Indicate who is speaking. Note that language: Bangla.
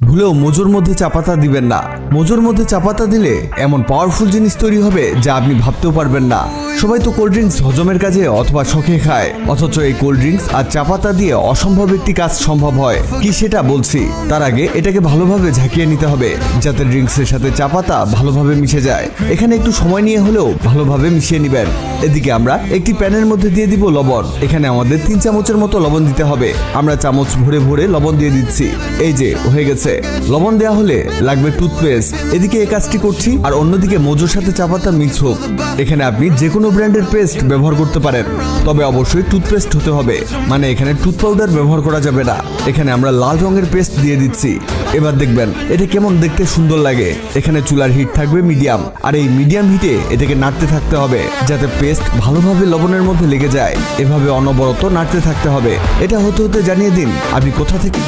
Speaker 1: ভুলেও মোজোর মধ্যে চা পাতা দিবেন না। মোজোর মধ্যে চা পাতা দিলে এমন পাওয়ারফুল জিনিস তৈরি হবে যা আপনি ভাবতেও পারবেন না। সবাই তো কোল্ড ড্রিঙ্কস হজমের কাজে অথবা শখে খায়, অথচ এই কোল্ড ড্রিঙ্কস আর চা পাতা দিয়ে অসম্ভব একটি কাজ সম্ভব হয়। কি সেটা বলছি, তার আগে এটাকে ভালোভাবে ঝাঁকিয়ে নিতে হবে যাতে ড্রিঙ্কসের সাথে চা পাতা ভালোভাবে মিশে যায়। এখানে একটু সময় নিয়ে হলেও ভালোভাবে মিশিয়ে নেবেন। এদিকে আমরা একটি প্যানের মধ্যে দিয়ে দিব লবণ। এখানে আমাদের 3 চামচের মতো লবণ দিতে হবে। আমরা চামচ ভরে ভরে লবণ দিয়ে দিচ্ছি। এই যে হয়ে গেছে। লবণ দেওয়া হলে লাগবে টুথপেস্ট। এদিকে এই কাজটি করছি আর অন্যদিকে মোজোর সাথে চা পাতা মিক্স হোক। এখানে আপনি যে কোনো ব্র্যান্ডের পেস্ট ব্যবহার করতে পারেন, তবে অবশ্যই টুথপেস্ট হতে হবে, মানে এখানে টুথ পাউডার ব্যবহার করা যাবে না। এখানে আমরা লাল রঙের পেস্ট দিয়ে দিচ্ছি। এবার দেখবেন এটা কেমন দেখতে সুন্দর লাগে। এখানে চুলার হিট থাকবে মিডিয়াম, আর এই মিডিয়াম হিটে এটাকে নাড়তে থাকতে হবে যাতে পেস্ট ভালোভাবে লবণের মধ্যে লেগে যায়। এভাবে অনবরত নাড়তে থাকতে হবে। এটা হতে হতে জানিয়ে দিন আপনি কোথা থেকে